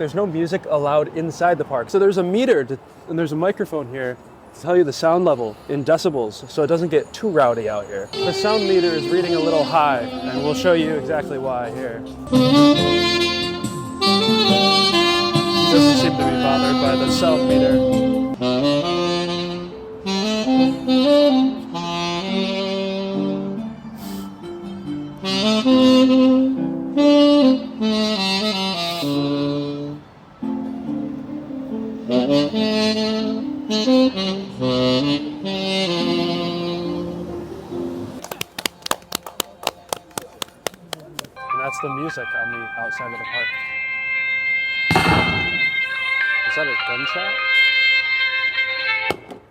There's no music allowed inside the park. So there's a meter and there's a microphone here to tell you the sound level in decibels so it doesn't get too rowdy out here. The sound meter is reading a little high, and we'll show you exactly why here. Doesn't seem to be bothered by the sound meter. And that's the music on the outside of the park. Is that a gunshot?